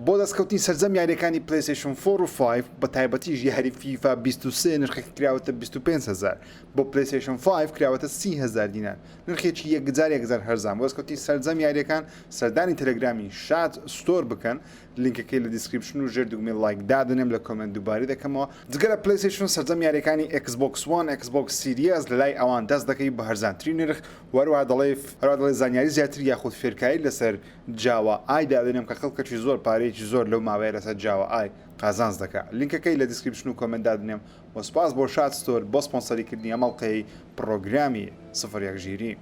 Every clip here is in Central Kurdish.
بۆ دەستکەوتنی سەرجەم یاریەکانی PlayStation 4 و 5 بە تایبەتیش یاری FIFA 23 نرخێکی کراوەتە 25,000 بۆ PlayStation 5 کراوەتە 30,000 دینار نرخێکی 1,000 هەرزان بۆ دەستکەوتنی سەرجەم یاریەکان سەردانی تەلەگرامی شاد ستۆر بکەن لینکەکەی لە دیسکریپشن و ژێر دوگمەی لایک دادنێم لە کۆمنت دووباری دەکەمەوە جگەرە PlayStation سەرجەم یاریەکانی Xbox One Xbox Series لەلای ئەوان دەست دەکەی بە هەرزانترین نرخ وەروە دەڵێ زانیاری زیاتر یاخود فێرکایی لەسەر جاوا ئای دادنێم کە خەڵکەکی زۆر پارەیەکی زۆر لەو ماوەیە لەسەر جاوا ئای قازانز دەکات لینکەکەی لە دیسکریپشن و کۆمنت دادنێم بۆ سپاس بۆ شاد ستۆر بۆ سپۆنسەریکردنی ئەمەڵقەی پرۆگرامی 01 ژیری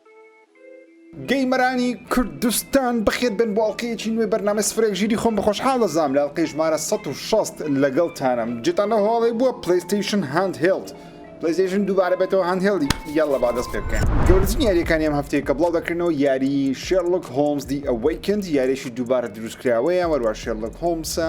گەیمەرانی کوردستان بەخێر بن بۆ ئەڵقەیەکی نوێی بەرنامە 01 ژیری خۆم بەخۆشحاڵ دەزانم لە ئەڵقەی ژمارە 160 لەگەڵتانم جێتانە هەواڵی بووە PlayStation Handheld PlayStation دووبارە بێتەوە هاندهێڵدی یاڵە با دەست پێ بکەین گەورەترین یاریەکانی ئەم هەفتەیە کە بڵاو دەکردنەوە یاری Sherlock Holmes The Awakened یاریشی دووبارە دروستکراوەیە وەروە Sherlock Holmesە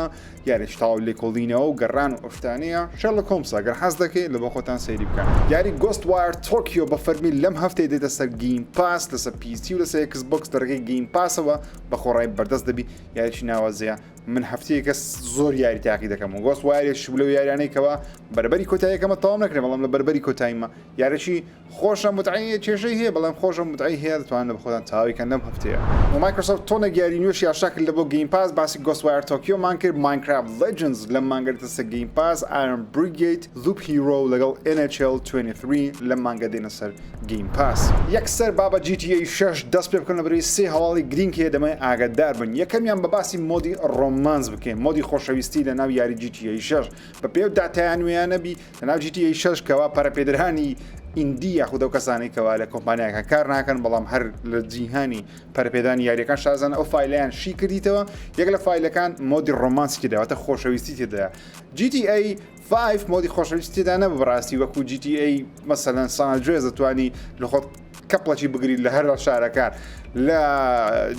یاریش تاو لێکۆڵینەوە و گەڕان و ئەفتانەیە Sherlock Holmes ئەگەر حەز دەکەی لە بۆ خۆتان سەیری بکەن یاری Ghostwire Tokyo بە فەرمی لەم هەفتەیە دێتە سەر Game Pass لەسەر PC و لەسەر Xbox دەرەکەی Game Passەوە بە خۆڕای بەردەست دەبی یاریشی ناوازەیە من هەفتەیەکە زۆر یاری تاقی دەکەم و Ghostwire لەو یاریانەیەکەوە بەربەری کۆتاییەکەمە تەواو نەکرێ بەڵام لە بەربەری کۆتاییمە یاریشی خۆشە متعەیە کێشەی هەیە بەڵام خۆشە متعەی هەیە دەتوانن بە خۆتان تاویکەن لەم هەفتەیە و Microsoft تۆنێک یاری نوێشی یاشاکرد لە بۆ Game Pass باسی Ghostwire Tokyo مان کرد Minecraft Legends لەم مانگەێتە سەر Game Pass Iron Brigade Loop Hero لەگەڵ NHL 23 لەم مانگە دێنە سەر Game Pass یەکسەر بابە GTA 6 دەست پێ بکەن لەبەرەوەی سێ هەواڵی گرینگەیە دەمای ئاگادار بن یەکەمیان بە باسی مۆدی ڕۆمانس بکەین مۆدی خۆشەویستی لە ناو یاری GTA 6 بە پێو داتایان نوێیانەبی لە ناو GTA 6 کەوا پەرەپێدرانی ئیندی یاخود ئەو کەسانی کەوا لە کۆمپانیاکە کار ناکەن بەڵام هەر لە جیهانی پەرپێدانی یاریەکان شازان ئەو فایلیان شی کردیتەوە یەک لە فایلەکان مۆدی ڕۆمانسی داواتە خۆشەویستی تێدایە GTA 5 مۆدی خۆشەویستی تێدا نەبوو بەڕاستی وەکو GTA مەسەلەن سان ئەندرێس دەتوانی لە خۆت کەپڵەکی بگریت لە هەر شارەکان لە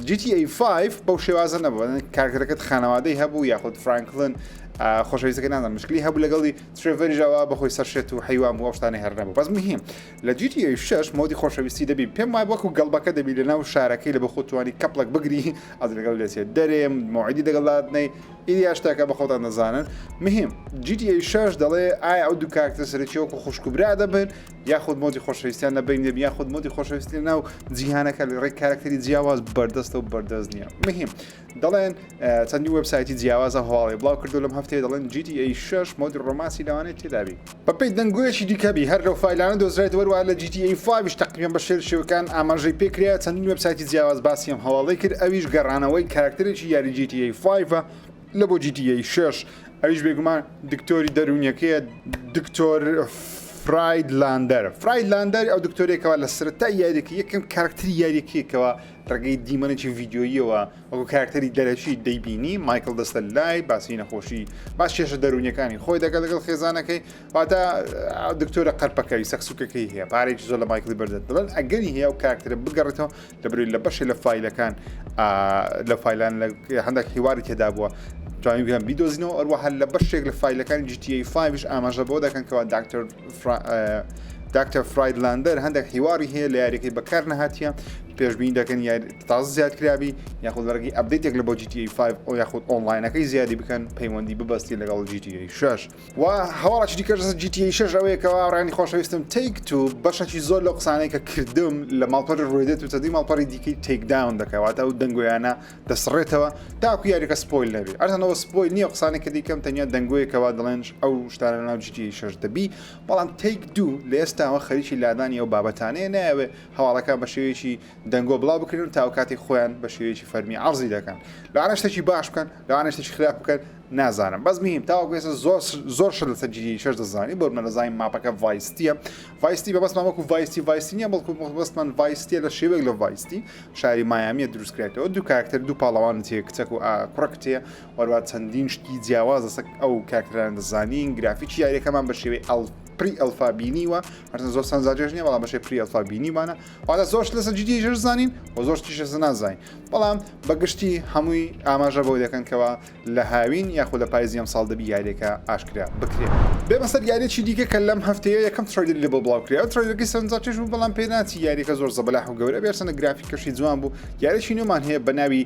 GTA 5 بەو شێوازە نەبوو کارکەرەکەت خانەوادەی هەبوو یاخود فرانکلن خۆشەویستەکە نازان مشکلی هەبوو لەگەڵی ترێڤەرژەوە بەخۆی سەرشێت و حیوان بۆ شتانی هەر نەبوو بەس مهم لە GTA 6 مۆدی خۆشەویستی دەبی پێم وای وەکو گەڵبەکە دەبی لە ناو شارەکەی لە بە خۆتوانی کەپڵک بگری ئەز لەگەڵ لێسێت دەرێم موعدی دەگەڵاتنەی ئیدیا شتاکە بە خۆتان نەزانن مهم GTA 6 دەڵێ ئایا ئەو دوو کارکتە سەرەکی وەکو خوشکوبرا دەبن یاخود مۆدی خۆشەویستیان نەبین دەبی یاخود مۆدی خۆشەویستی ناو جیهانەکە لە ڕێی کارکتەری جیاواز بەردەستە و بەردەست نییە مهم دەڵێن چەندی وەبسایتی جیاوازە هەواڵی بڵاو کردو لەم هەفتەیە دەڵێن GTA 6 مۆدی ڕۆمانسی لەوانێت تێدابی بەپێی دەنگوێشی دیکەبی هەر لەو فایلانە دۆزرێت وەروە لە GTA 5 تقریبا بە شێوەکان ئاماژەی پێکرێت چەندین وەبسایتی جیاواز باسیەم هەواڵی کرد ئەویش گەڕانەوەی کارکتەرێکی یاری GTA 5 لە بۆ GTA 6 ئەویش بێگومان دکتۆری دەرونیەکەیە دکتۆر فرایدلاندەر ئەو دکتۆرێکەوە لە سەرەتای یاریەکە یەکەم کارکتەری یاریەکەیەکەوە ڕێگەی دیمەنێکی ڤیددیۆیەوە وەکو کارکتەری دەرەچی دەیبینی مایکل دەستە لای باسی نەخۆشی باش کێشە دەرونیەکانی خۆی دەگەڵ لەگەڵ خێزانەکەی واتە دکتۆرە قەرپەکەی سەکسوکەکەی هەیە پارێکی زۆر لە مایکلی بەردەت دەڵێن ئەگەری هەیە و کارکتەرە بگەڕێتەوە لەبەروی لە بەشی لە فایلەکان لە فایلان هەندێک هیواری تێدا بووە توانین بیان بیدۆزینەوە ئەروەها لە بەشێک لە فایلەکانی GTA 5 ئاماژە بۆ دەکەنکەوە داکتەر فرایدلاندەر هەندێک هیواری هەیە لە یاریەکەی بەکار نەهاتیە پێشبین دەکەن تازە زیادکرابی یاخود لەرگی ئەپدەیتێک لە بۆ GTA 5 ئەو یاخود ئۆنلاینەکەی زیادی بکەن پەیوەندی ببەستی لەگەڵ GTA 6 و هەواڵی دیکەش GTA 6 ئەوەیەکەوە ڕانی خۆشەویستم Take-Two بەشێکی زۆر لەو قسانەی کە کردم لە ماڵپەر ڕوێدێت و چەندی ماڵپەری دیکەی تێکداون دەکەواتە ئەو دەنگۆیانە دەسڕێتەوە تاکو یاریەکە سپۆیل نەبێ ئەرتەنەوە سپۆیل نییە قسانێک کە دیکەم تەنیا دەنگۆیەکەوە دەڵێن ئەو شتانە ناو GTA 6 دەبی بەڵام Take-Two لە ئێستاوە خەریکی لادانی ئەو بابەتانەیە نایەوێ هەواڵەکە بە شێوەیەکی دەنگۆ بڵاو بکرێن تاو کاتی خۆیان بە شێوەیەکی فەرمی عەرزی دەکەن لەوانە شتێکی باش بکەن لەوانە شتێکی خراپ بکەن نازانم بەس مهم تاوەکو ئێستا زۆر شت لەسەر GTA 6 دەزانی بۆ منەزانین ماپەکە ڤایستیە ڤایستی بە بەسمان وەکو ڤایستی نییە بەڵکو بەسمان ڤایستیە لە شێوەیەک لە ڤایستی شاری مایامیە دروستکرێتەوە دوو کارکتەر دوو پاڵەوان تێ کچەک و کوڕکتێ وەروە چەندین شتی جیاواز ئەو کارکتەران دەزانین گرافیکی یاریەکەمان بە شێوەی پری ئەلفا بینیوە هەرچەند زۆر سەنجاجێش نییە بەڵام بەشێ پری ئەلفا بینیمانە واتە زۆرش لەسەر جدیژ زانین و زۆر تیشە نازانین بەڵام بەگشتی هەمووی ئاماژە بۆ دەکەنکەوە لە هاوین یاخود لە پاییزی ئەم ساڵ دەبی یاریەکە ئاشکرا بکرێت بێمە سەر یاریەکی دیکە کە لەم هەفتەیە یەکەم تڕیدر لێ بۆ بڵاوکرێت ئەو تڕیدەرگەی سەرنجاچێش بوو بەڵام پێ ناچی یاریەکە زۆر زەبەلاح و گەورە بێرسەنە گرافیکەشی جوان بوو یاریەکی نوێمان هەیە بە ناوی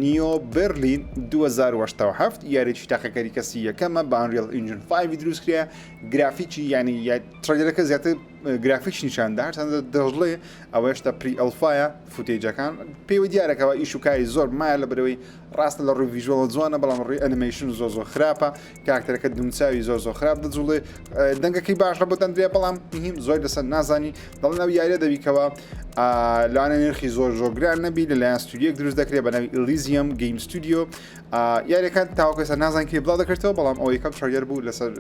نیۆ بەرلین 2007 یاریی تاقەکەری کەسی یەکەمە بە ئەنریل ئینجن 5 دروست کرا گرافیکی ینی تڕیدەرەکە زیاتر گرافیکش نیشاندا هەرچەندە دەژڵێ ئەوە هێشتا پری ئەلفایە فوتێجەکان پێوە دیارەکەەوە ئیش و کاری زۆر مایە لە بەرەوەی ڕاستە لە ڕووی ڤیژوەڵە جوانە بەڵام ڕووی ئەنیمەیشن زۆر خراپە کاراکتەرەکە دومچاوی زۆر خراپ دەجوڵێ دەنگەکەی باشە بۆ دەندرێ بەڵام هیم زۆر لەسەر نازانی دەڵێن ئەو یاریە دەبیکەوە لەوانە نرخی زۆر گران نەبی لەلایەن ستودیۆک دروست دەکرێت بە ناوی ئلیزیەم گەیم ستودیۆ یاریەکان تاوەکەسە نازان کێ بڵاو دەکرێتەوە بەڵام ئەو یەکەم تڕیدەر بوو لەسەر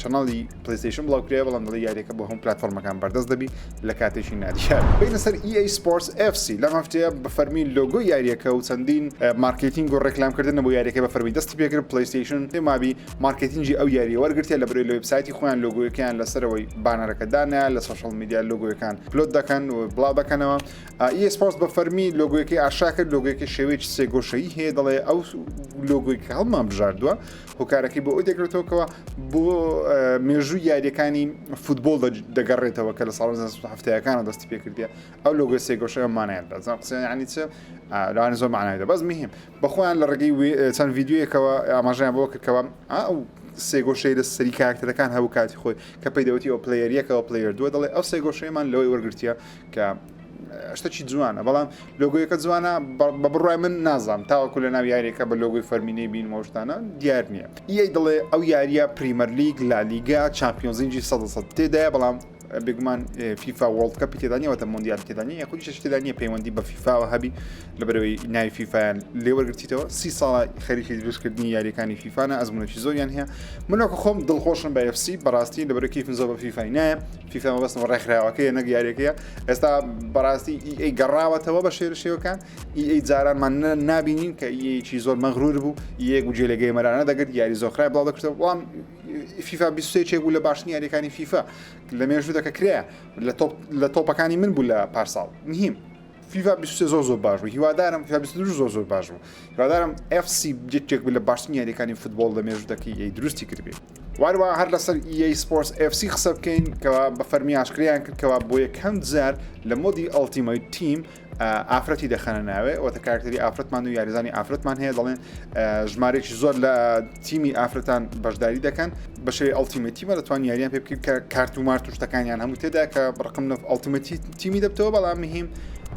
چەنەڵی پلیستیشن بڵاو کرێ بەڵام دڵی یاریەکە بۆ هەموو پلاتفۆرمەکان بەردەست دەبی لە کاتێکی نادیار بینە سەر EA Sports FC لەم هەفتەیە بە فەرمی لۆگۆ یاریەکە و چەندین مارکتینگ و ڕێکلامکردن بۆ یاریەکە بە فەرمی دەستی پێکرد پلیستیشن پێمابی مارکتینگی ئەو یاریە وەرگرتێ لە بەرەوەی لە وێبسایتی خۆیان لۆگۆیەکەیان لەسەرەوەی بانەرەکە دانایە لە سوشەڵ میدیا لۆگۆیەکان پلۆت دەکەن و بڵاو دەکەنەوە EA Sports بە فەرمی لۆگۆیەکەی ئاشا کرد لۆگۆیەکی شێوەیەکی سێگۆشەیی هەیە دەڵێ ئەو لۆگۆیەکە هەڵمان بژاردووە هۆکارەکەی بۆ ئەو دەکرێتەوە بۆ مێژووی یاریەکانی فوتبۆل دەگەڕێتەوە کە لە ساڵ هەفتەیەکانە دەستی پێکردیە ئەو لۆگۆی سێگۆشەیە مانایەدا قسەیانی چ لاوانە زۆر معنایدا بەس مهم بەخۆیان لە ڕێگەی چەند ڤیدیۆیەکەوە ئاماژیان بۆ کردکەوە ئەو سێگۆشەی لە سەری کاراکتەرەکان هەبوو کاتی خۆی کە پێیدەوتی ئەو پلەیەر یەکەوە پلەیەر دووە دەڵێ ئەو سێگۆشەیەمان لەوەی وەرگرتیە کە شتێکی جوانە بەڵام لۆگۆیەکە جوانە بە بڕای من نازام تاوەکو لە ناو یاریەکە بە لۆگۆی فەرمینەی بینمەوە شتانە دیار نییە EA دەڵێ ئەو یاریە پریمەر لیگ لالیگا چامپیۆنز لیگی 100 تێدایە بەڵام بگومان فیفا وڵد کەپی تێدانیەوەتە مۆندیال تێدانی یاخودی شش تێدانیە پەیوەندی بە فیفاوە هەبی لە بەرەوەی ناوی فیفایان لێوەرگرتیتەوە 30 ساڵە خەریکی دروستکردنی یاریەکانی فیفانە ئەزمونێکی زۆریان هەیە منۆکە خۆم دڵخۆشم بە FC بەڕاستی لەبەرەوەی کیفم زۆر بە فیفای نایە فیفا مەبەستم ڕێکخراوەکەیە نەک یاریەکەیە ئێستا بەڕاستی EA گەڕاوەتەوە بە شێوەکان EA جارانمان نابینین کە EA زۆر مەغرور بوو EA گوجێ لە گەیمەرانە دەگرت یاری زۆر خراپ بڵاو دەکرێتەوە بەڵام فیفا 23 چێک بوو لە باشنی یاریەکانی فیفا لە مێژوو دەکە کرێ لە تۆپەکانی من بوو لە پارساڵ نهیم فیفا 23 زۆر باش بوو هیوادارم فیفا 22 زۆر باش بوو هیوادارم FC جێک بوو لە باشنی یاریەکانی فوتبۆڵ لە مێژوو دەکەی دروستی کردبێت واروە هەر لەسەر EA Sports FC قسە بکەین کەوا بە فەرمی ئاشکریان کردکەوە بۆ یەکەم جار لە مۆدی ئەڵتیمەیت تیم ئافرەتی دەخەنە ناوێ ئەوە کارکتەری ئافرەتمان و یاریزانی ئافرەتمان هەیە دەڵێن ژمارێکی زۆر لە تیمی ئافرەتان بەشداری دەکەن بە شێوەی ئەڵتیمەیت تیمە دەتوان یاریان پێ بکەیت کە کارت و مارت و شتەکانیان هەموو تێدا کە ڕقم لە ئەڵتیمەت تیمی دەبتەوە بەڵام مهم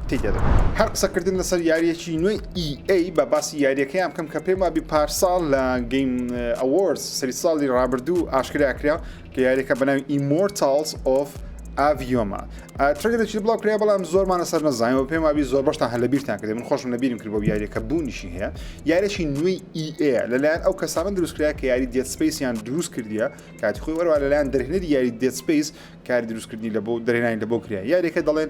تێدا هەر قسەکردن لەسەر یاریەکی نوێی EA بە باسی یاریەکەیان بکەم کە پێم وابی پارساڵ لە گەیم ئەوۆردز سەری ساڵی ڕابردوو ئاشکرا کرا کە یاریەکە بە ناوی Immortals of ئاڤیۆمە ترێکی بڵاو کرێ بەڵام زۆرمانە سەر نەزانەوە پێم وابی زۆر بەشتان هەلە بیرتان کردێ من خۆشم لەبیرم کرد بۆ یاریەکە بوونیشی هەیە یاریەکی نوێی EA لەلایەن ئەو کەسانە دروستکرا کە یاری Dead Space یان دروست کردیە کاتی خۆی وەرەوە لەلایەن دەرهێنەری یاری Dead Space کاری دروستکردنی لە بۆ دەرهێنانی لە بۆ کریا یاریەکە دەڵێن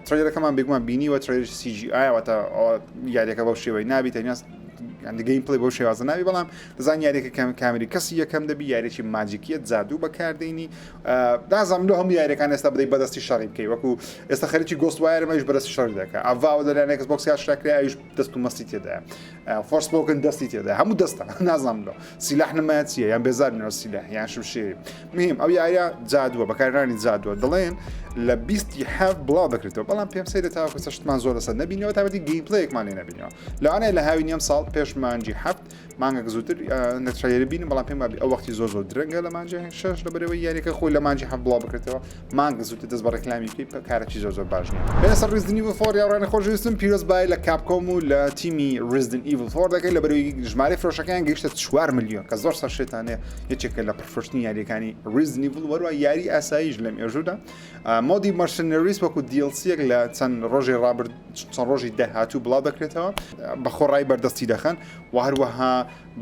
ترێلەکەمان بێگومان بینیوە ترێژ CGI واتە یاریەکە بەو شێوەی نابی تەنیا گەیم پلی بۆ شێوازە ناوی بەڵام دەزان یاریەکە کامری کەسی یەکەم دەبی یاریێکی ماجیکیە جادوو بەکاردێنی دازانم لە هەموو یاریەکان ئێستا بدەی بەدەستی شەڕی بکەی وەکو ئێستا خەریکی گۆست وایرمەش بەدەستی شەڕ دەکە ئاواوە لەلایەن Xbox شراکرێ ئەویش دەست و مەستی تێدایە فۆرسپۆکن دەستی تێدا هەموو دەستە نازانم لە سیلاح نەمایە چییە یان بێزارنەوە سیلاح یان شمشێری مهم ئەو یاریە جادووە بەکارهێنانی جادووە دەڵێن لە 27 بڵاو دەکرێتەوە بەڵام پێم سەیرە تاوەکو شتمان زۆر لەسەر نەبینەوە تابەتی گەیم پلەیەکمان لێ نەبینەوە لەوانەیە لە هاوی نیەم ساڵ پێش مانجی هەفت مانگە زووتر نەترایەری بینم بەڵام پێم وابی ئەو وەختی زۆر درەنگە لە مانجی 6 لە بەرەوەی یاریەکە خۆی لە مانجی هەفت بڵاو بکرێتەوە مانگە زووتر دەست بە ڕێکلامی بکەیت کارێکی زۆر باش نییە بێنە سەر Resident Evil 4 یاڕانە خۆشویستم پیرۆز بای لە کاپکۆم و لە تیمی Resident Evil 4 دەکەی لە بەرەوەی ژمارەی فرۆشەکان گەیشتە 4 میلیۆن کە زۆر سەرشێتانێ یەکێکە لە پرفرۆشتنی یاریەکانی Resident Evil وەروە یاری ئاساییش لە مێژوودا مۆدی مەرسنەریس وەکو DLC-ێک لە چەند ڕۆژی ڕابرد چەند ڕۆژی داهاتوو بڵاو دەکرێتەوە بە خۆڕای بەردەستی دەخەن و هەروەها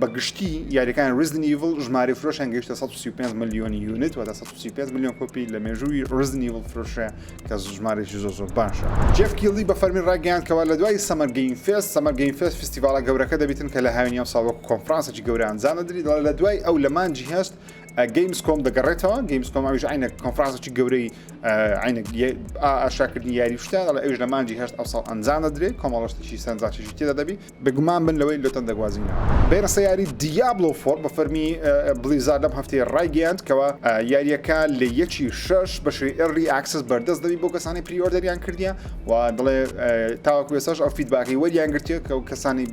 بەگشتی یاریەکان Resident Evil ژمارەی فرۆشیان گەیشتە 135 ملیۆنی یونیت و 135 ملیۆن کۆپی لە مێژووی Resident Evil فرۆشە کە ژمارەی زۆر باشە جێف کیلی بە فەرمی ڕاگەیاندکەوە لە دوای Summer Game Fest فستیڤالە گەورەکە دەبێتن کە لە هاوینی ئەم ساڵ وەکو کۆنفرانسێکی گەورە ئەنجام دەدرێت لە دوای ئەو لە مانجی هەست جيمز كوم دەگەڕێتەوە جیمز کۆم ئەویش عینە کۆنفرانسێکی گەورەی عینە ئاشاکردنی یاری شتە لە ئەوش لە مانجی هەشت ئەو ساڵ ئەنجام دەدرێت کۆمەڵەشتێکی سەرنجاچێکی تێدا دەبی بگومان بن لەوەی لۆتەن دەگوازینەوە بێنە سەیاری دیابلۆ 4 بە فەرمی بلیزار لەم هەفتەیە ڕایگەیاند کەەوە یاریەکە لە 1/6 بەشەی ئەرلی ئاکسس بەردەست دەبی بۆ کەسانی پریۆردەریان کردیە و دڵێ تاوەکو ێساش ئەو فیدباکی وەریان گرتیە کە کەسانی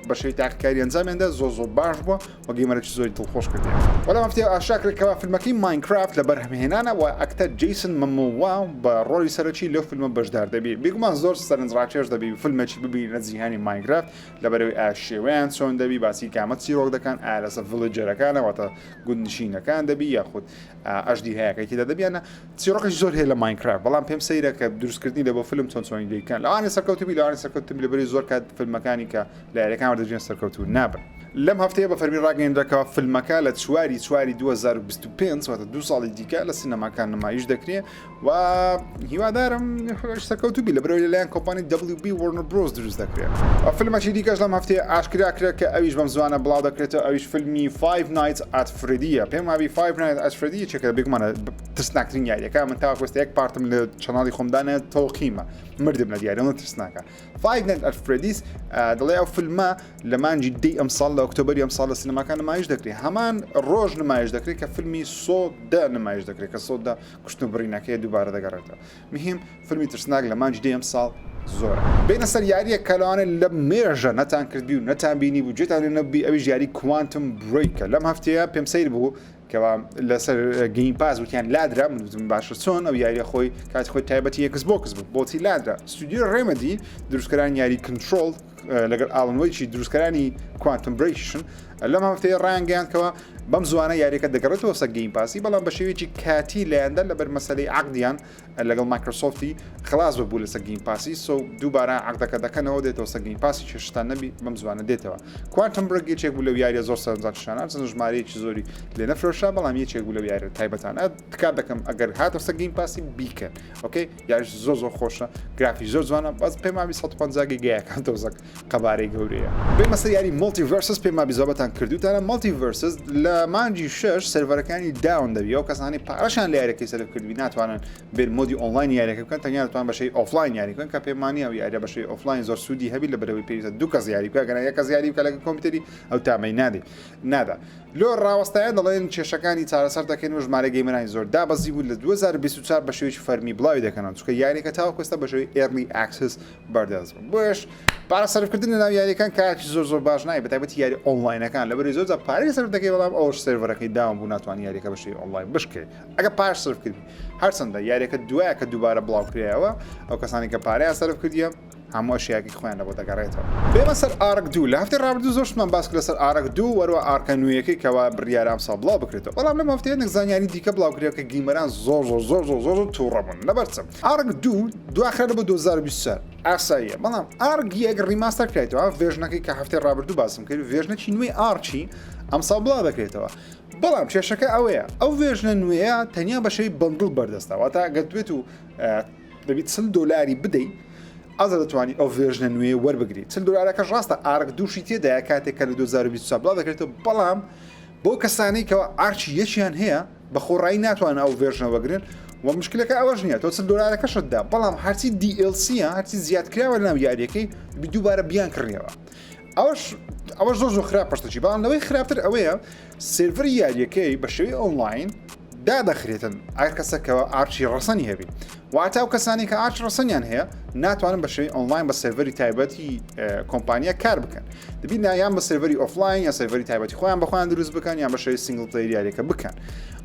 بەشەی تاقیکاری ئەنجامیاندا زۆر باش بووە و گەیمەرێکی زۆری دڵخۆش کردیە وەڵام هەفتەیە ئاشاکرێتکەوە فیلمەکەی ماینکرافت لە بەرهەمهێنانە و ئەکتەر جیسن مەمۆوا بە ڕۆلی سەرەکی لەو فیلمە بەشدار دەبی بێگومان زۆر سەرنجڕاکێش دەبی فیلمێکی ببینە جیهانی ماینکرافت لەبەرەوەی شێوەیان چۆن دەبی باسی کامەت چیرۆک دەکەن لەسەر ڤیلەجەرەکانەوەتە گوندنشینەکان دەبی یاخود ئەشدی هەیەکەی تێدا دەبیانە چیرۆکەش زۆر هەیە لە ماینکرافت بەڵام پێم سەیرە کە دروستکردنی لە بۆ فیلم چۆنی دەیکەن لەوانێ سەرکەوتوبی لەوانێ سەرکەوتبی لەبەری زۆر کات فیلمەکانی کە لە یاریەکان وەردەژێن سەرکەوتو نابن لەم هەفتەیە بە فەرمی ڕاگەیەندرێتەوە فیلمەکە لە چواری 2025 واتە 2 ساڵی دیکە لە سینەماکان نمایش دەکرێت و هیوادارم سەرکەوتوبی لە بەرەوەی لەلایەن کۆمپانی WB Warner Bros دروست دەکرێت فیلمەکی دیکەش لەم هەفتەیە ئاشکرا کرێت کە ئەویش بەم زوانە بڵاو دەکرێتەوە ئەویش فیلمی Five Nights at Freddyە پێم وابی Five Nights at Freddy چێکە بێگومانە ترسناکترین یاریەکە من تاوەکوێستە یەک پارتم لە چەناڵی خۆمدانە تەوقیمە مردم لە دیارەوە ترسناکە Five Nights at Freddy's دەڵێ ئەو فیلمە لە مانجی دی ئەم ساڵ لە ئۆکتۆبەری ئەم ساڵ لە سینەماکان نمایش دەکرێت هەمان ڕۆژ نمایش دەکرێت کە فیلمی سۆدا نمایش دەکرێت کە سۆدا کوشتن بڕینەکەی دووبارە دەگەڕێتەوە مهم فیلمی ترسناک لە مانجی دی ئەم ساڵ زۆرە بینە سەر یاریە کەلوانە لە مێژە نەتان کردبی و نەتان بینی بوو جێتان لێ نەبی ئەویش یاری کوانتم بریکە لەم هەفتەیە پێم سەیر بوو کەوا لەسەر گەیم پاس وتیان لادرا من باشە چۆن ئەو یاریە خۆی کاتی خۆی تایبەتی Xbox بوو بۆتی لادرا ستودیۆ ڕێمەدی دروستکەران یاری کنترۆل لەگەر ئاڵنوەیەکی دروستکەرانی کوانتم بریکشن لەم هەفتەیە ڕایانگەیاندکەوە بەم زوانە یاریەکە دەگەڕێتەوە سەر گەیم پاسی بەڵام بە شێوەیەکی کاتی لایەندا لەبەر مەسەلەی عەقدیان لەگەڵ مایکرۆسۆفتی خلاص ببوو لەسەر گەیم پاسی سو دووبارە عەقدەکە دەکەنەوە دێتەوە سەر گەیم پاسی چێشتان نەبی بەم زوانە دێتەوە کوانتم بریک یەکێک بوو لەو یاریە زۆر سەرنجڕاکێشانە چەند ژمارەیەکی زۆری لێ نەفرۆشا بەڵام یەکێک بوو لەو یاریە تایبەتانە تکات دەکەم ئەگەر هاتەوە سەر گەیم پاسی بیکەن ئۆکەی یاریش زۆر خۆشە گرافی زۆر جوانە باز پێم وابی 150 گیگایەکان تۆزەک قەبارەی گەورەیە بێ مەسەر یاری مولتیڤەرسس پێم وابی زۆربەتان کردوتانە مولتیڤەرسس لە مانجی 6 سەرڤەرەکانی داون دەبی ئەو کەسانی پارەشان لە یاریەکەی سەرکردبی ناتوانن بێن مۆدی ئۆنلاین یاریەکە بکەن تەنیا دەتوان بەشەی ئۆفلاین یاری بکەن کە پێمانی ئەو یاریە بەشەی ئۆفلاین زۆر سوودی هەبی لە بەرەوەی پێویستە دوو کەس یاری بکە گەنە یەک کەس یاری بکە لەگەڵ کۆمپیوتەری ئەو تامەی نادا لۆ ڕاوەستایە دەڵێن کێشەکانی چارەسەر دەکەن و ژمارە گەیمەرانی زۆر دابەزی بوو لە 2024 بە شێوەیەکی فەرمی بڵاوی دەکەنەوە چونکە یاریەکە تاوەکوێستا بە شێوەی ئێرلی ئاکسس بەردەست بوو بۆش پارە سەرفکردن لە ناو یاریەکان کارێکی زۆر باش نایە بەتایبەتی یاری ئۆنلاینەکان لەبەری زۆر پارەی سەرف دەکەی بەڵام ئەوش سێڤەرەکەی داوام بوو ناتوانانی یاریەکە بە شێوەی ئۆنلاین بشکێت ئەگە پاش سەرف کردی هەرچەندە یاریەکە دوایە کە دووبارە بڵاوکرایەوە ئەو کەسانی کە پارەیان سەرف کردیە هەموو ئەشیاکی خۆیان لەبۆ دەگەڕێتەوە بێمە سەر ئارک 2 لە هەفتەی ڕابردوو زۆرشمان باس کرد لەسەر ئارک 2 وەروە ئارکە نوێیەکەی کەوا بڕیارە ئەم ساڵ بڵاو بکرێتەوە بەڵام لەم هەفتەیە نەکزانیانی دیکە بڵاوکرێت کە گیمەران زۆر تووڕە بوون لەبەرچم ئارک 2 دواخرێتە بۆ 2024 ئاساییە بەڵام ئارک یەک ڕیماستەر کرێتەوە ڤێژنەکەی کە هەفتەی ڕابردوو باسم کرد ڤێژنەکی نوێی ئارچی ئەم ساڵ بڵاو دەکرێتەوە بەڵام کێشەکە ئەوەیە ئەو ڤێژنە نوێیە تەنیا بەشەی بەندڵ بەردەستە واتە گەتوێت و دەبیت $100 بدەیت ئازە دەتوانانی ئەو ڤێژنە نوێ وەربگریت $100 ڕاستە ئارک دووشی تێدایە کاتێک کە لە 2024 بڵاو دەکرێتەوە بەڵام بۆ کەسانەی کەەوە ئارچی یەکیان هەیە بە خۆڕایی ناتوانن ئەو ڤێژنە وەگرن و مشکلەکە ئەوەش نییە تۆ $100 بەڵام هەرچی DLCە هەرچی زیادکراوە لەناو یاریەکەی دووبارە بیان کڕیەوە ئەوە زۆر خراپ پشتەچی بەڵام لەوەی خراپتر ئەوەیە سێڤەری یاریەکەی بە شێوەی ئۆنلاین دادەخرێتن ئەگەر کەسەکەەوە ئارچی ڕەسەنی هەبی واتە و کەسانی کە ئارچ ڕەسەنیان هەیە ناتوانن بە شێوەی ئۆنلاین بە سێڤەری تایبەتی کۆمپانیا کار بکەن دەبی نایان بە سێڤەری ئۆفلاین یا سێڤەری تایبەتی خۆیان بەخۆیان دروست بکەن یان بە شێوەی سینگڵ پلەیەر یاریەکە بکەن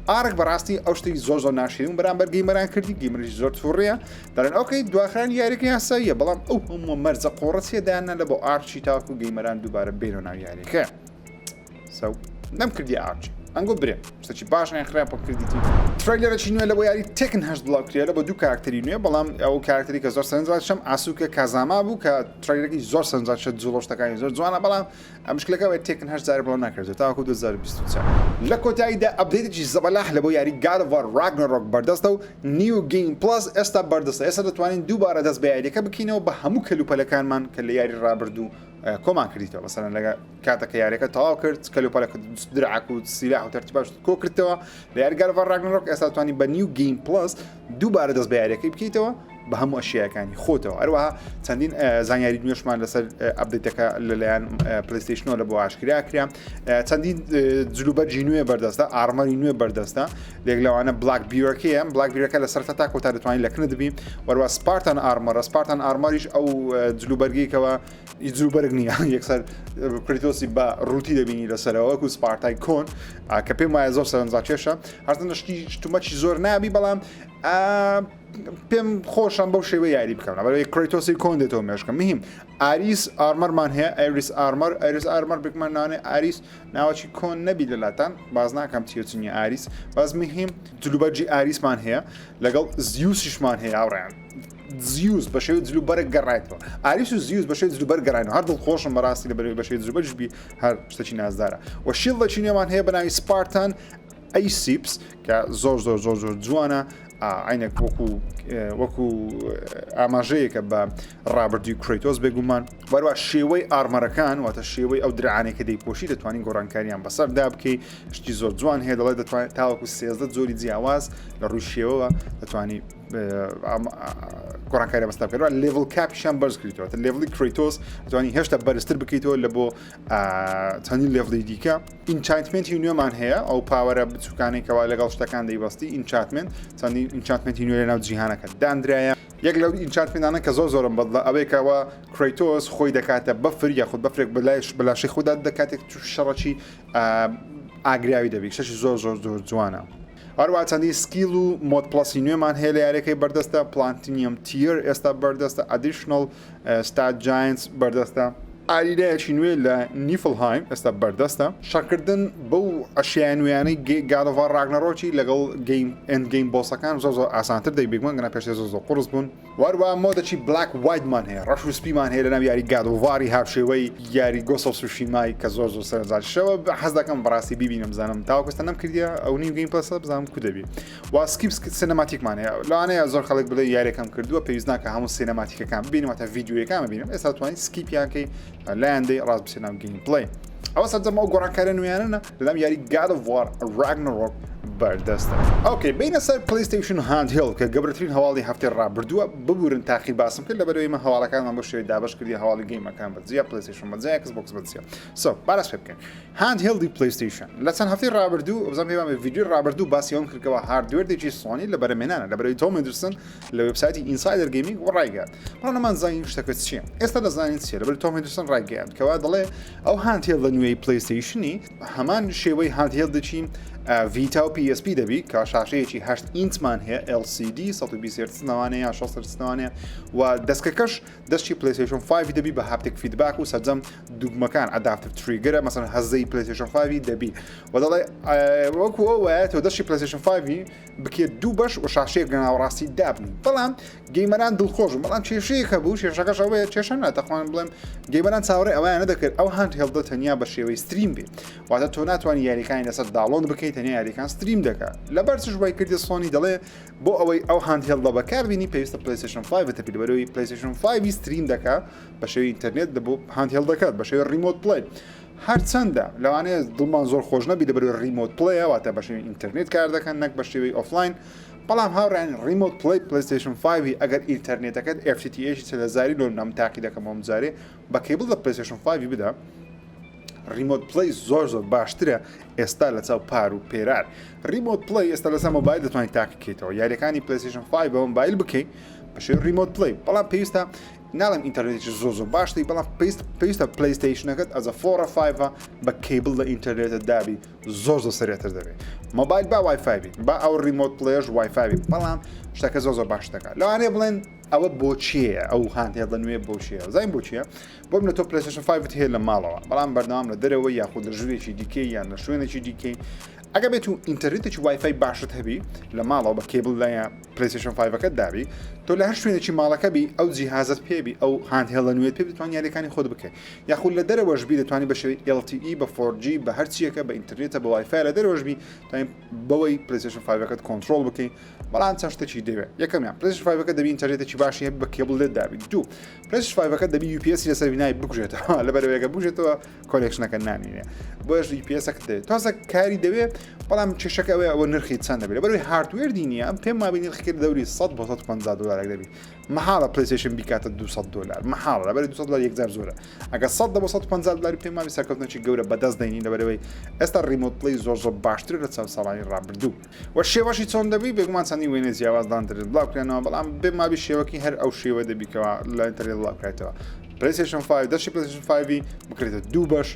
ئارک بەڕاستی ئەو شتێکی زۆر ناشرین بەرامبەر گەیمەران کردی گەیمەریش زۆر تووڕەیە دەڵێن ئۆکەی دواخران یاریەکە یاساییە بەڵام ئەو هەموو مەرجە قۆڕەت هێدایانە لە بۆ ئارچی تاکو گەیمەران دووبارە بێنەوە ناو یاریەکە نەم کردی ئارچی ئەنگۆ برێ شتێکی باشیان خراپە کردیتی ترەیلەرێکی نوێ لە بۆ یاری تێکن هەشت بڵاو کرێ لە بۆ دوو کاراکتەری نوێ بەڵام ئەو کاراکتەری کە زۆر سەرنجڕاکێشم ئاسوکە کازاما بوو کە ترەیلەرێکی زۆر سەرنجڕاکێش جوڵۆشتەکانی زۆر جوانە بەڵام مشکلەکە تێکن هەشت جارێ بڵاو ناکرێت تاوەکو 2024 لە کۆتاییدا ئەپدێتێکی زەبەلاح لە بۆ یاری God of War Ragnarok بەردەستە و نیو گیم پلس ئێستا بەردەستە ئێستا دەتوانین دووبارە دەست بە یاریەکە بکەینەوە بە هەموو کەلوپەلەکانمان کە لە یاری ڕابردوو کۆمان کردیتەوە مثلا لەگە کاتەکە یاریەکە تەواو کرد کەلوپەلەکە درعک و سیلاح و تەرتیباش کۆ کردەوە لە یاریگەرەوە ڕاگنەڕۆک ئێستا توانی بە نیو گیم پلس دووبارە دەست بە یاریەکەی بکەیتەوە بە هەموو ئەشیەکانی خۆتەوە هەروەها چەندین زانیاری نوێشمان لەسەر ئەپدەیتەکە لەلایەن پلیستیشنەوە لە بۆ ئاشکرا کرا چەندین جلوبەرجی نوێ بەردەستە ئارمەری نوێ بەردەستە لێک لەوانە بلاک بیرەکەیە بلاک بیرەکە لە سەر تا کۆتا دەتوانین لەکنە دەبین وەروە سپارتان ئارمەرە سپارتان ئارمەریش ئەو جلوبەرگەیەکەوە جلوبەرگ نییە یەکسەر کریتۆسی بە ڕووتی دەبینی لەسەرەوەکو سپارتای کۆن کە پێم وایە زۆر سەرنجاکێشە هەرچەندە شتی شتومەکی زۆر نابی بەڵام پێم خۆشم بەو شێوە یاری بکەم بەڵێ کریتۆسی کۆن دێتەوە مێشکە مهم ئاریس ئارمەرمان هەیە ئەریس ئارمەر بکمانانێ ئاریس ناوەکی کۆن نەبی لەلاتان باز ناکەم چیەچنی ئاریس باز مهم جلوبەرجی ئاریسمان هەیە لەگەڵ زیوسیشمان هەیە ئاوڕیان زیوز بە شێوەی جلوبەرە گەڕایەوە ئاریس و زیوز بە شێوەی جلوبەر گەڕایەوە هەر دڵخۆشم بەڕاستی لە بەرەوەی بە شێوەی جلوبەرجبی هەر شتێکی نازدارە و شیڵدەی نێوان هەیە بە ناوی سپارتان ئەی سیپس کە زۆر جوانە عینێک وەکو ئاماژەیەکە بە ڕابردی کریتۆس بێگومان وەروە شێوەی ئارمەرەکان واتە شێوەی ئەو درعانێکە دەیپۆشی دەتوانین گۆڕانکاریان بەسەردا بکەی شتی زۆر جوان هەیە دەڵێت دەتوانێت تاوەکو 13 زۆری جیاواز لە ڕووی شێوەوە دەتوانی گۆڕانکاری بەستا بکەوە لێڤڵ کاپیشان بەرز کردیتەوە لێڤڵی کریتۆس دەتوانی هێشتا بەرزتر بکەیتەوە لە بۆ چەندین لێڤڵی دیکە ئینچانتمنتی نوێمان هەیە ئەو پاوەرە بچووکانێکەوە لەگەڵ شتەکان دەیبەستی ئینچانتمنت چەندین ئینچانتمنتی نوێ لە ناو جیهانەکە دانرایە یەک لەو ئینچانتمنتانە کە زۆرم بەدڵە ئەوەیەکەوە کریتۆس خۆی دەکاتە بەفر یاخود بەفرێک بەلاشی خوددا دەکاتێک شەڕەکی ئاگراوی دەبێت شەشی زۆر جوانە هەروە چەندی سکیل و مۆد پلسی نوێمان هەیە لە یاریەکەی بەردەستە پلانتینیوم تیر ئێستا بەردەستە ئەدیشنەڵ ستات جاینس بەردەستە ئاریدایەکی نوێ لە نیفلهایم ئێستا بەردەستە شەڕکردن بەو ئەشیان نوێیانەی گادۆڤار ڕاگنەڕۆکی لەگەڵ ئەندگەیم بۆسەکان زۆر ئاسانتر دەیبێکمان گەنا پێش زۆر قرس بوون وەروە مۆدەکی بلاک وایدمان هەیە ڕەش و سپیمان هەیە لە ناو یاری گادۆڤاری هاوشێوەی یاری گۆسە سوشیمای کە زۆر سەرنجاریشەوە حەز دەکەم بەڕاستی بیبینم بزانم تاوەکەستە نەم کردیە ئەو نیو گەیم پلەسە بزانم کو دەبی وا سکیپس سینەماتیکمان هەیە لەوانەیە زۆر خەڵک بڵێ یاریەکەم کردووە پێویست ناکە هەموو سینەماتیکەکان ببینەوە ڤیدیۆیەکان ببینم ئێستا توانین سکیپیانکەی لایەندەی ڕاست بچێنام گەیم پڵێ ئەوە سەرجەم ئەو گۆڕانکارە نوێیانە لەم یاری God of War Ragnarok بەردەستە ئۆکێ بینە سەر پلیستیشن هاندهێڵ کە گەورەترین هەواڵی هەفتەی ڕابردووە ببورن تاقی باسم کرد لە بەرەوەی هەواڵەکانمان بۆ شێوەی دابش کردی هەواڵی گەیمەکان بەجیا پلیستیشن بەجیا Xbox بەجیا باس پێ بکەین هاندهێڵدی پلیستیشن لە چەند هەفتەی ڕابردوو بزانم پێم ڤیدیۆ ڕابردوو باسی ئەوم کردەوە هاردوێردێکی سۆنی لە بەرەمێنانە لە بەرەوەی تۆم هێندرسن لە وێبسایتی ئینسایدر گەیمینگ ڕایگەیاند بەڵام نەمان زانین شتەکە چییە ئێستا دەزانین چییە لە بەرەوەی تۆم هێندرسن ڕایگەیاند کەوا دەڵێ ئەو هاندهێڵ لە نوێی پلیستیشنی هەمان شێوەی هاندهێڵ دەچین ڤیتا و PSP دەبی کە شاشەیەکی 8 ئینچمان هەیە LCD 120 نوانەیە 60 نوانەیە و دەستکەکەش دەستی پلیستیشن 5 دەبی بە هاپتێک فیدباک و سەرجەم دوگمەکان ئەداپتر تریگەرە مەسەن هەزەی پلیستیشن 5 دەبی و دەڵێ وەکو ئەوە تۆ دەستی پلیستیشن 5 بکێت دوو بەش و شاشەیەک گەناوەڕاستی دابن بەڵام گەیمەران دڵخۆش بەڵام کێشەیەکە بوو کێشەکەش ئەوەیە کێشە ناتەخوان بڵێم گەیمەران چاوەڕێ ئەویان نەدەکرد ئەو هاندهێڵدە تەنیا بە شێوەی ستریم بێت واتە تۆ ناتوانانی یاریەکانی لەسەر داڵۆن بکەیت تەنیا یاریەکان ستریم دەکات لەبەر چ وای کردی سۆنی دەڵێ بۆ ئەوەی ئەو هاندهێڵدە بەکاربینی پێویستە پلیستیشن 5 تەپی لەبەرەوەی پلیستیشن 5 ستریم دەکات بە شێوەی ئینتەرنێت بۆ هاندهێڵ دەکات بە شێوەی ریمۆت پڵێ هەرچەندە لەوانەیە دڵمان زۆر خۆش نەبی لەبەرەوەی ریمۆت پڵێ واتە بە شێوەی ئینتەرنێت کار دەکەن نەک بە شێوەی ئۆفلاین بەڵام هاوڕێن ریمۆت پڵێ پلیستیشن 5 ئەگەر ئینتەرنێتەکەت FTTH لەزاری لۆ نام تاقی دەکەم ئەمجارێ بە کێبڵ لە پلیستیشن 5 بدا ریمۆت پڵی زۆر باشترە ئێستا لە چاو پار و پێرار ریمۆت پڵی ئێستا لەسەر مۆبایل دەتوانین تاقیکەیتەوە یاریەکانی پلیستیشن 5 بە مۆبایل بکەیت بەشێ ریمۆت پڵی بەڵام پێویستە ناڵم ئینتەرنێتی زۆر باشی بەڵام پێویستە پلیستیشنەکەت ئەز 4 بە کیبل لە ئینتەرنێتە دابی زۆر سەرێتر دەبێت مۆبایل با وایفای بیت با ئەو ریمۆت پڵێش وایفای بەڵام شتەکە زۆر باش دەکات لەوانەیە بڵێن ئەوە بۆ چییە ئەو هاندهێڵدە نوێ بۆ چییە زین بۆ چییە بۆ لە تۆ پلیستیشن 5 هەیە لە ماڵەوە بەڵام بەردەوام لە دەرەوە یاخود لە ژوورێکی دیکەی یان لە شوێنێکی دیکەی ئەگە بێت و ئینتەرنێتێکی وایفای باشت هەبی لە ماڵەوە بە کێبل لایە پلیستیشن 5ەکەت دابی تۆ لە هەر شوێنێکی ماڵەکە بی ئەو جیهازت پێبی ئەو هاندهێڵە نوێت پێ بتوان یاریەکانی خۆت بکەیت یاخود لە دەرەوەشبی دەتوانانی بە شێوەی LTE بە 4G بە هەر چیەکە بە ئینتەرنێتە بە وایفای لە دەرەوەشبی توانین بەوەی پلیستیشن 5ەکەت کۆنتڕۆڵ بکەین بەڵام چەند شتێکی دەوێت یەکەمیان پلیستیشن 5ەکە دەبی ئینتەرنێتێکی باشی هەبی بە کێبل لێت دابی دوو پلیستیشن 5ەکە دەبی UPS لەسەر بینایی بکوژێتەوە لەبەرەوەیەکە بکوژێتەوە کۆنێکشنەکە نانینێ بۆش UPS-ەکە دەوێت تازە کاری دەوێت بەڵام چێشەکە ئەوە نرخی چەند دەبێت بەروی هاردوێر دینیە ئەم پێم وابی نرخی دەوری 100 بۆ 150 دلار دەبی مەحاڵە پلیستیشن بیکاتە 200 دلار مەحاڵە لەبەر 200 دلار 1000 زۆرە ئەگە 100 بۆ 150 دلار پێم وابی سەرکەوتنێکی گەورە بەدەست دەینی لەبەرەوەی ئێستا ریمۆت پلی زۆر باشتر لە چەند ساڵانی ڕابردوو و شێوەشی چۆن دەبی بێگومان چەندی وێنێ جیاوازدان دەرێت بڵاوکرێنەوە بەڵام پێم وابی شێوەکی هەر ئەو شێوە دەبیکەوە لە ئینتەرنێت بڵاوکرێتەوە پلیستیشن 5 دەشی پلیستیشن 5 بکرێتە دوو بەش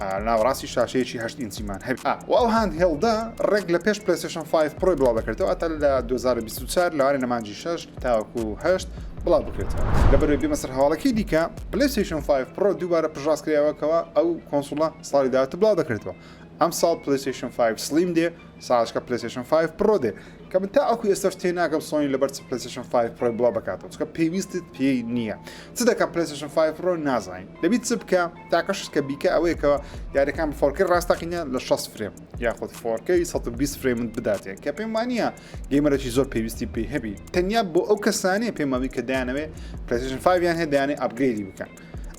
ناوەڕاستی شاشەیەکی 8 ئینچیمان هەبێت و ئەو هاندهێڵدا ڕێک لە پێش پلیستیشن 5 پرۆی بڵاو دەکرێتەوە ئەتا لە 2024 لەوارەی نەمانجی 6 تاوەکو 8 بڵاو بکرێتەوە لەبەرەوەی بێمە سەر هەواڵەکەی دیکە پلیستیشن 5 پرۆ دووبارە پژاسکراوەکەوە ئەو کۆنسۆڵە ساڵی داهاتوو بڵاو دەکرێتەوە ئەم ساڵ پلیستیشن 5 سلیم دێ ساڵشکە پلیستیشن 5 پرۆ دێ کە من تا ئەوکو ئێستاش تێناگەم سۆنی لەبەر پلیستیشن 5 پرۆ بڵاو بکاتەوە چکە پێویستت پێی نییە چ دەکەم پلیستیشن 5 پرۆ نازانین دەبیت چ بکە تاکەش کە بیکە ئەوەیەکەوە یاریەکان بە 4K ڕاستەقینە لە 60 فرێم یاخود 4K 120 فرێمت بداتێت کە پێم وانییە گەیمەرێکی زۆر پێویستی پێی هەبی تەنیا بۆ ئەو کەسانەیە پێم وابی کە دایانەوێ پلیستیشن 5 یان هەیە دایانێ ئەپگرێدی بکەن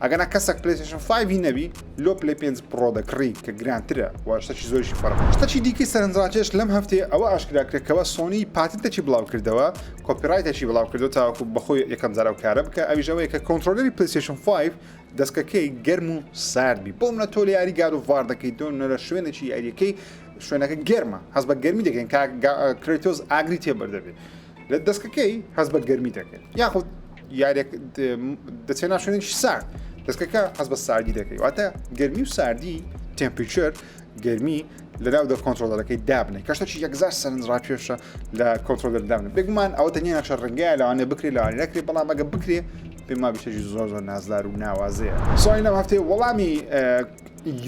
ئەگەنا کەسێک پلیستیشن 5 نەبی لۆ پلی 5 پرۆ دەکڕی کە گرانترە و شتێکی زۆریشی فەرق شتێکی دیکەی سەرنجڕاکێش لەم هەفتەیە ئەوە ئاشکراکرێتەوە سۆنی پاتنتێکی بڵاو کردەوە کۆپیرایتێکی بڵاو کردو تاوەکو بەخۆی یەکەم جارە کارە بکە ئەویژەوەی کە کۆنتڕۆلەری پلیستیشن 5 دەستکەکەی گەرم و ساردبی بۆ منە تۆ لە یاری گار و ڤار دەکەیت تۆ لە شوێنێکی یاریەکەی شوێنەکە گەرمە هەست بە گەرمی دەکەین کرێتۆز ئاگری تێبەردەبێت لە دەستکەکەی هەست بە گەرمی دەکەێت یاخود یاریێک دەچێنا شوێنێکی سارد دەستکەکە حەز بە ساردی دەکەی واتە گەرمی و ساردی تمپریچەر گەرمی لەناو دە کۆنتڕۆلەرەکەی دابنێ کەشتێکی یەکزار سەرنجڕا پێشە لە کۆنتڕۆلەر دابنێ بێگومان ئەوە تەنیا نەخشە ڕەنگایە لەوانێ بکرێ لەوانێ نەکرێ بەڵام ئەگە بکرێ پێم وابی شتێکی زۆر نازدار و ناوازەیە سۆنی لەم هەفتەیە وەڵامی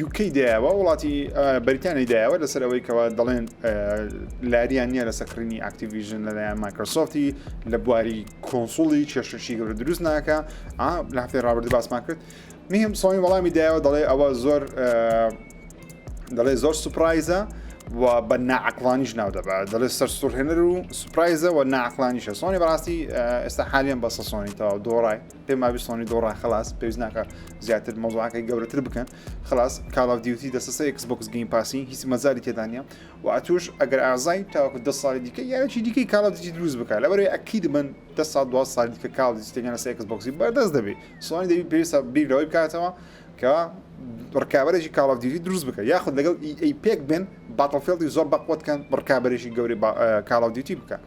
UK دایەوە وڵاتی بەریتانی دایەوە لەسەر ئەوەی کەەوە دەڵێن لاریان نییە لە سەکردنی ئاکتیڤیژن لەلایەن مایکرۆسۆفتی لە بواری کۆنسۆڵی کێشەشی گەورە دروست ناکە لە هەفتەی ڕابردوو باسمان کرد مهم سۆنی وەڵامی دایەوە دەڵێ ئەوە زۆر سوپرایزە و بە ناعقلانیش ناو دەبات دەڵێت سەر سوورهێنەر و سوپرایزە و ناعقلانیشە سۆنی بەڕاستی ئێستا حالیان بەسە سۆنیتەوە دۆڕای پێم وابی سۆنی دۆڕای خلاص پێویست ناکە زیاتر مۆزوعەکەی گەورەتر بکەن خلاص کال ئۆف دیوتی دەستەسە Xbox Game Pass هیچ مەزاری تێدا نیە و ئەتوش ئەگەر ئازای تاوەکو 10 ساڵی دیکە یاریی دیکەی کال ئۆف دیوتی دروست بکات لەبەرەوەی ئەکید من 10 ساڵ 2 ساڵ دیکە کال ئۆف دیوتی تێنیانە سەر Xbox بەردەست دەبێت سۆنی دەبی پێویستە بیر لەوەی بکاتەوە کە ڕکابەرێکی کال ئۆف دیوتی دروست بکە یاخود لەگەڵ EA پێک بن باتڵفیلدی زۆر بەقوتکەن ڕکابەرێکی گەوری کال ئۆف دیوتی بکە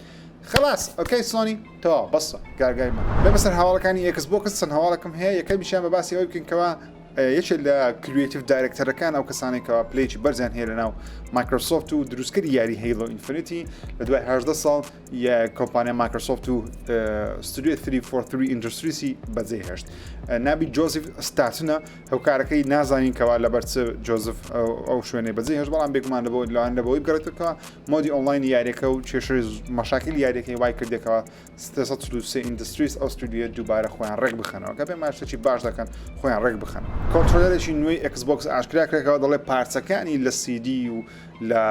خلاص ئۆکەی سۆنی تەوا بەسە گارگای من بێمە سەر هەواڵەکانی Xbox چەند هەواڵەکەم هەیە یەکەمیشیان بە باسی ئەوەی بکەنکەوە یەکێک لە کریێتیڤ دایرەکتەرەکان ئەو کەسانێکەوە پلەیکی بەرزیان هەیە لەناو مایکرۆسۆفت و دروستکردی یاری هەیلۆ ئینفینیتی لە دوای 18 ساڵ کۆمپانیا مایکرۆسۆفت و ستودیۆ 343 ئیندستریسی بەجێهێشت نابی جۆزف ستاتنە هەوکارەکەی نازانین کەوا لەبەر چ جۆزف ئەو شوێنەی بەجێهێشت بەڵام بێگومان لەبەوە لەوان لەبەوەی بگەڕێتەوە مۆدی ئۆنلاین یاریەکە و کێشەی مەشاکل یاریەکەی وای کردێکەوە 343 ئیندستریس ئەو ستودیۆ دووبارە خۆیان ڕێک بخەنەوە کە پێم ماشتێکی باش دەکەن خۆیان ڕێک بخەن کۆنتڕۆلەرێکی نوێی Xbox ئاشکراکرێکەوە دەڵێ پارچەکانی لە CD و لە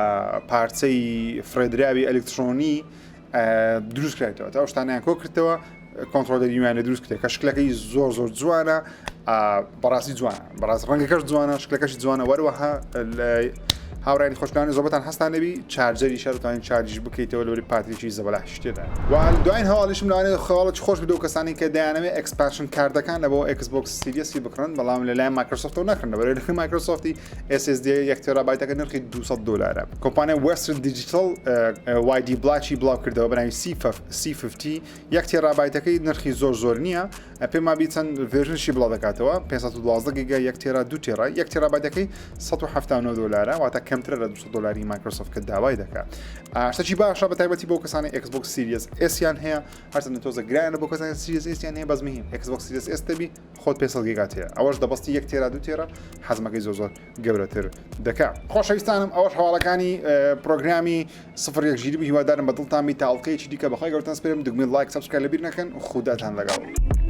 پارچەی فرێدراوی ئەلکترۆنی دروست کرێتەوە تا شتانیان کۆ کردەوە کۆنتڕۆلەری نوێیان دروست کرێت کە شکلەکەی زۆر جوانە بەڕاستی جوانە بەڕاست ڕەنگەکەش جوانە شکلەکەشی جوانە وەروەها هاوڕانی خۆشکانی زۆبەتان هەستان نەبی چارجەری شارتوانین چارجیش بکەیتەوە لەوەی پاتێکی زەبەلاش تێدا و دوایین هەواڵیشم لەوانێت خەواڵی خۆش بدە و کەسانی کە دەیانەوێت ئەکسپانشن کاردەکان لە بۆ Xbox Series بکڕن بەڵام لەلایەن مایکرۆسۆفت نەکڕن لەبەرەوەی لە مایکرۆسۆفتی SSD 1 تێرابایتەکە نرخی 200 دلارە کۆمپانیای Western Digital YD بلاکی بڵاو کردەوە بەناوی C50 1 تێرابایتەکەی نرخی زۆر نییە پێم وابی چەند ڤێرژنشی بڵاو دەکاتەوە 512 گیگا 1 تێرا 2 تێرا 1 تێرابایتەکەی 179 دلارە واتە کەواتە کەمترە لە 200 دلاری مایکرۆسۆفت کە داوای دەکات شتێکی باشە بە تایبەتی بۆ کەسانی Xbox Series S یان هەیە هەرچەندە تۆزە گرانە بۆ کەسانی Series S یان هەیە بەس مهم Xbox Series S دەبی خۆت 500 گیگات هەیە ئەوەش دەبەستی 1 تێرا 2 تێرا حەزمەکەی زۆر گەورەتر دەکات خۆشەویستانم ئەوەش هەواڵەکانی پرۆگرامی 01 ژیری هیوادارم بە دڵتان بی تاڵقەیەکی دیکە بەخوای گەورەتان سپێرم دگمەی لایک سابسکرایب لەبیر نەکەن خوداتان لەگەڵ